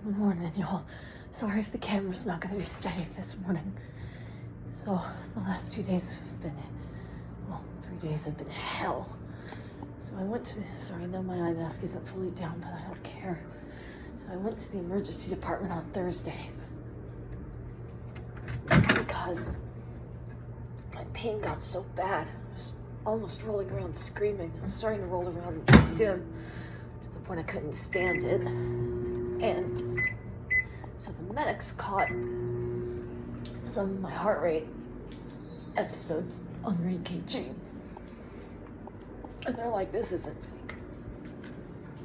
Good morning, y'all. Sorry if the camera's not going to be steady this morning. So, the last 2 days have been, 3 days have been hell. So I went to, sorry, I know my eye mask isn't fully down, but I don't care. So I went to the emergency department on Thursday because my pain got so bad. I was almost rolling around screaming. I was starting to roll around and stim to the point I couldn't stand it. And so the medics caught some of my heart rate episodes on their EKG. And they're like, this isn't fake.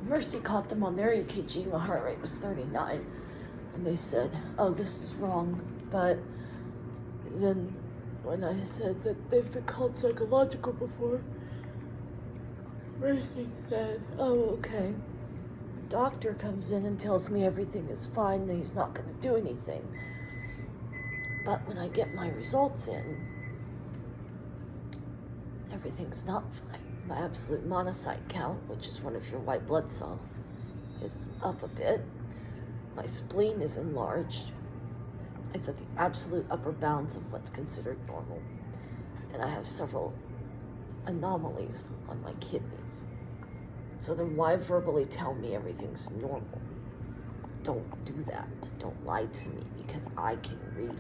Mercy caught them on their EKG. My heart rate was 39. And they said, oh, this is wrong. But then when I said that they've been called psychological before, Mercy said, oh, okay. The doctor comes in and tells me everything is fine, that he's not going to do anything. But when I get my results in, everything's not fine. My absolute monocyte count, which is one of your white blood cells, is up a bit. My spleen is enlarged. It's at the absolute upper bounds of what's considered normal. And I have several anomalies on my kidneys. So then why verbally tell me everything's normal? Don't do that. Don't lie to me, because I can read.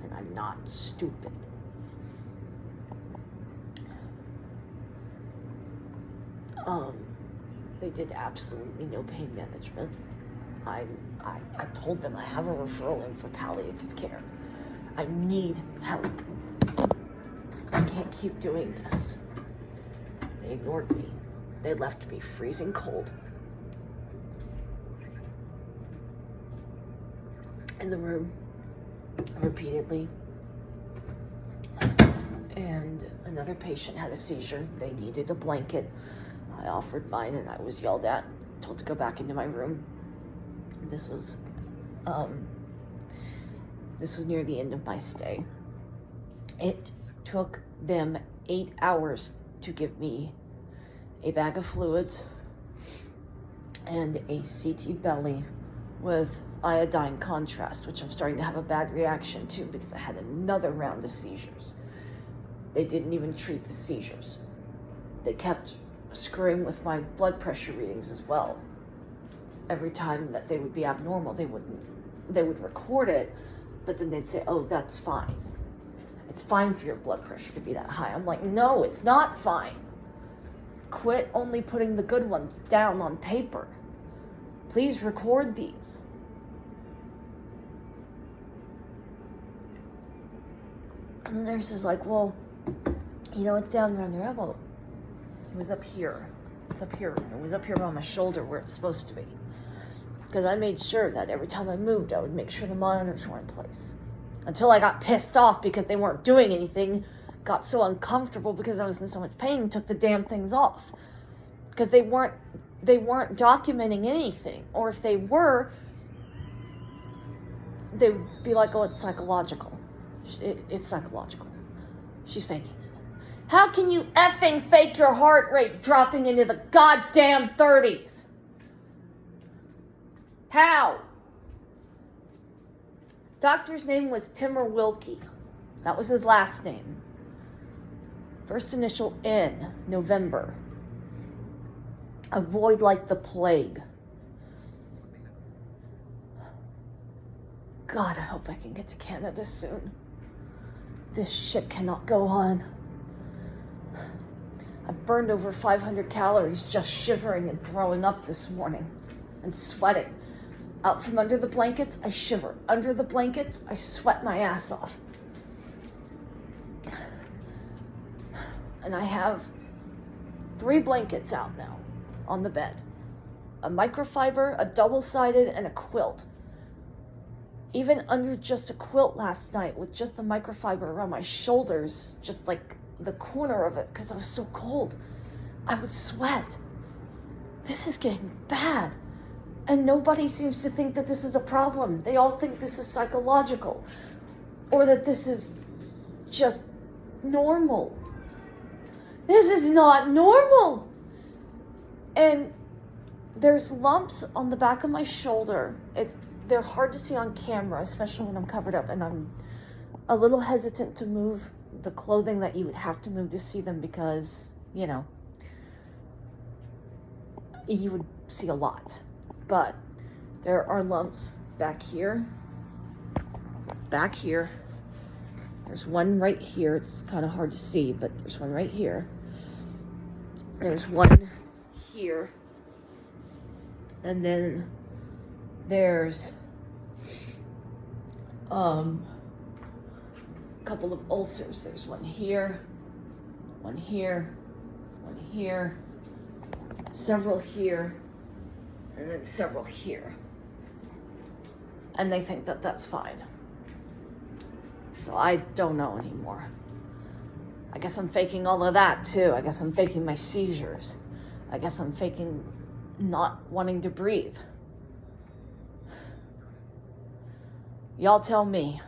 And I'm not stupid. They did absolutely no pain management. I told them I have a referral in for palliative care. I need help. I can't keep doing this. They ignored me. They left me freezing cold in the room repeatedly. And another patient had a seizure. They needed a blanket. I offered mine and I was yelled at, told to go back into my room. This was near the end of my stay. It took them 8 hours to give me a bag of fluids and a CT belly with iodine contrast, which I'm starting to have a bad reaction to because I had another round of seizures. They didn't even treat the seizures. They kept screwing with my blood pressure readings as well. Every time that they would be abnormal, they would record it, but then they'd say, oh, that's fine. It's fine for your blood pressure to be that high. I'm like, no, it's not fine. Quit only putting the good ones down on paper. Please record these. And the nurse is like, well, it's down around your elbow. It was up here. It's up here. It was up here on my shoulder where it's supposed to be. Because I made sure that every time I moved, I would make sure the monitors were in place. Until I got pissed off because they weren't doing anything, got so uncomfortable because I was in so much pain, took the damn things off. Because they weren't documenting anything. Or if they were, they would be like, oh, it's psychological. It's psychological. She's faking it. How can you effing fake your heart rate dropping into the goddamn 30s? How? Doctor's name was Timur Wilkie. That was his last name. First initial N, November. Avoid like the plague. God, I hope I can get to Canada soon. This shit cannot go on. I've burned over 500 calories just shivering and throwing up this morning and sweating. Out from under the blankets, I shiver. Under the blankets, I sweat my ass off. And I have 3 blankets out now on the bed. A microfiber, a double-sided, and a quilt. Even under just a quilt last night with just the microfiber around my shoulders, just like the corner of it, because I was so cold, I would sweat. This is getting bad. And nobody seems to think that this is a problem. They all think this is psychological, or that this is just normal. This is not normal. And there's lumps on the back of my shoulder. They're hard to see on camera, especially when I'm covered up, and I'm a little hesitant to move the clothing that you would have to move to see them because, you know, you would see a lot. But there are lumps back here, There's one right here. It's kind of hard to see, but there's one right here. There's one here. And then there's a couple of ulcers. There's one here, one here, one here, several here, and then several here. And they think that that's fine. So I don't know anymore. I guess I'm faking all of that too. I guess I'm faking my seizures. I guess I'm faking not wanting to breathe. Y'all tell me.